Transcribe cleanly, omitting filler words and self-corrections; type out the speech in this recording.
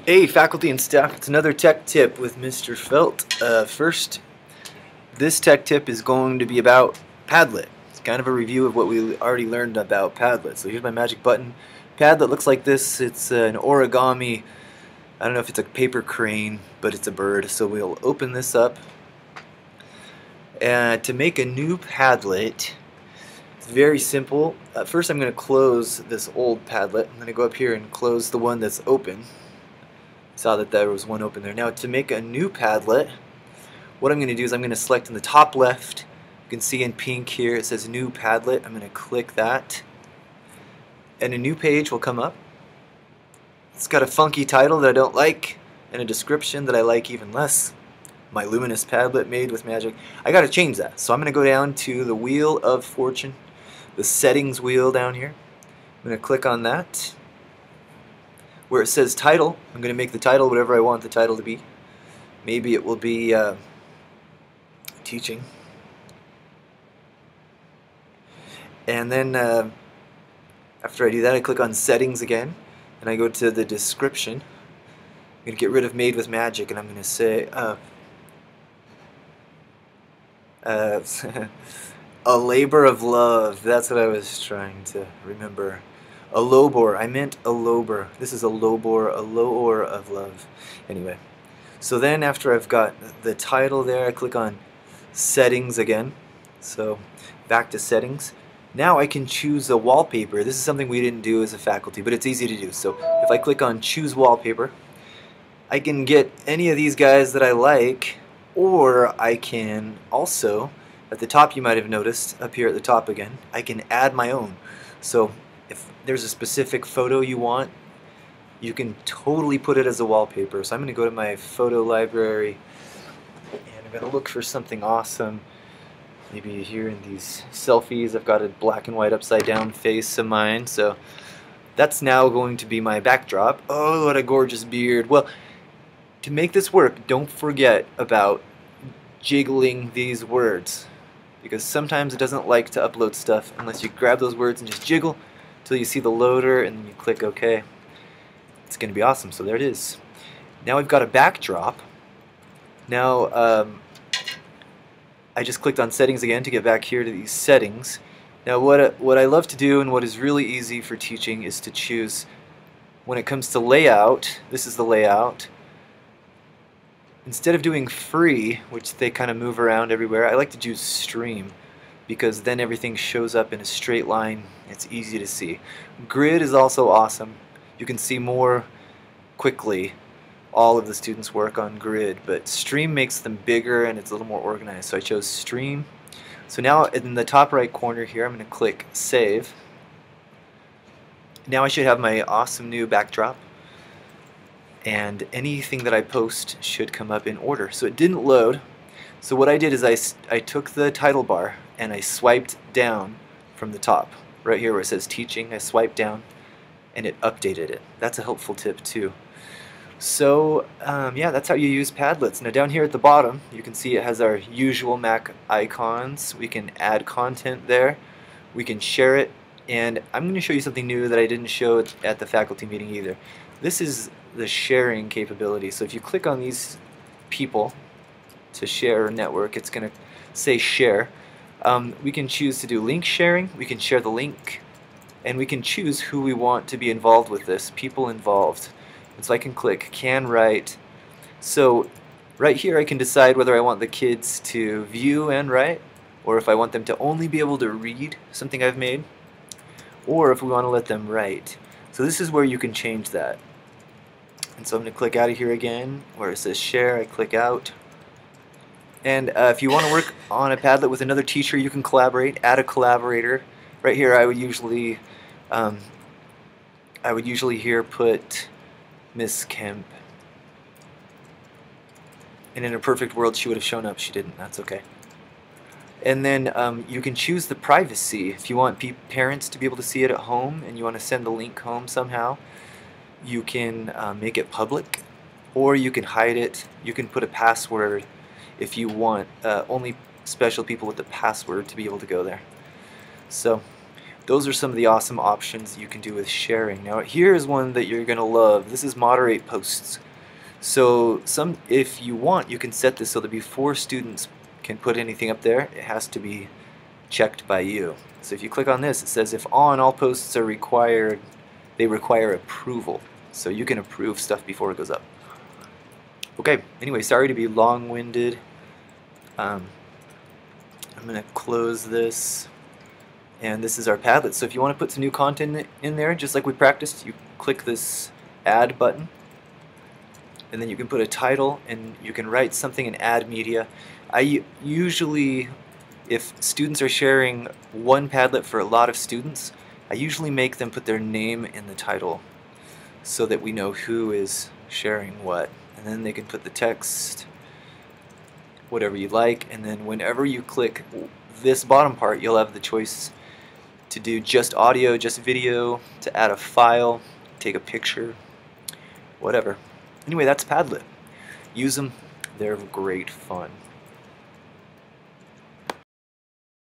Hey, faculty and staff, it's another tech tip with Mr. Felt. First, this tech tip is going to be about Padlet. It's kind of a review of what we already learned about Padlet. So here's my magic button. Padlet looks like this. It's an origami. I don't know if it's a paper crane, but it's a bird. So we'll open this up. And to make a new Padlet, it's very simple. First, I'm going to close this old Padlet. I'm going to go up here and close the one that's open. Saw that there was one open there. Now to make a new Padlet, what I'm going to do is I'm going to select in the top left. You can see in pink here it says new Padlet. I'm going to click that and a new page will come up. It's got a funky title that I don't like and a description that I like even less. My luminous Padlet made with magic. I got to change that. So I'm going to go down to the Wheel of Fortune, the settings wheel down here. I'm going to click on that. Where it says title, I'm going to make the title whatever I want the title to be. Maybe it will be teaching. And then after I do that, I click on settings again and I go to the description. I'm going to get rid of made with magic and I'm going to say a labor of love. That's what I was trying to remember. A lobor. I meant a lobor. This is a lobor, a lower of love. Anyway, so then after I've got the title there, I click on settings again. So back to settings. Now I can choose a wallpaper. This is something we didn't do as a faculty, but it's easy to do. So if I click on choose wallpaper, I can get any of these guys that I like, or I can also, at the top you might have noticed, up here at the top again, I can add my own. So if there's a specific photo you want, you can totally put it as a wallpaper. So I'm going to go to my photo library and I'm going to look for something awesome. Maybe here in these selfies I've got a black and white upside down face of mine. So that's now going to be my backdrop. Oh, what a gorgeous beard. Well, to make this work, don't forget about jiggling these words, because sometimes it doesn't like to upload stuff unless you grab those words and just jiggle until you see the loader and then you click OK. It's going to be awesome. So there it is. Now we've got a backdrop. Now I just clicked on settings again to get back here to these settings. Now what I love to do and what is really easy for teaching is to choose, when it comes to layout, this is the layout. Instead of doing free, which they kind of move around everywhere, I like to choose stream, because then everything shows up in a straight line. It's easy to see. Grid is also awesome. You can see more quickly all of the students' work on grid, but stream makes them bigger and it's a little more organized. So I chose stream. So now in the top right corner here, I'm going to click save. Now I should have my awesome new backdrop, and anything that I post should come up in order. So it didn't load. So what I did is I took the title bar and I swiped down from the top. Right here where it says teaching, I swiped down and it updated it. That's a helpful tip too. So yeah, that's how you use Padlets. Now down here at the bottom, you can see it has our usual Mac icons. We can add content there. We can share it. And I'm going to show you something new that I didn't show at the faculty meeting either. This is the sharing capability. So if you click on these people to share or network, it's going to say share. We can choose to do link sharing, we can share the link, and we can choose who we want to be involved with this, people involved. And so I can click can write. So right here I can decide whether I want the kids to view and write, or if I want them to only be able to read something I've made, or if we want to let them write. So this is where you can change that. And so I'm going to click out of here again where it says share. I click out. And if you want to work on a Padlet with another teacher, you can collaborate. Add a collaborator. Right here I would usually here put Miss Kemp. And in a perfect world she would have shown up. She didn't. That's okay. And then you can choose the privacy. If you want parents to be able to see it at home and you want to send the link home somehow, you can make it public, or you can hide it. You can put a password if you want only special people with the password to be able to go there. So those are some of the awesome options you can do with sharing. Now here's one that you're gonna love. This is moderate posts. So if you want, you can set this so that before students can put anything up there, it has to be checked by you. So if you click on this, it says if on, all posts are required, they require approval. So you can approve stuff before it goes up. Okay, anyway, sorry to be long-winded. I'm going to close this. And this is our Padlet. So if you want to put some new content in there, just like we practiced, you click this add button. And then you can put a title and you can write something and add media. I usually, if students are sharing one Padlet for a lot of students, I usually make them put their name in the title so that we know who is sharing what. And then they can put the text, whatever you like, and then whenever you click this bottom part, you'll have the choice to do just audio, just video, to add a file, take a picture, whatever. Anyway, that's Padlet. Use them. They're great fun.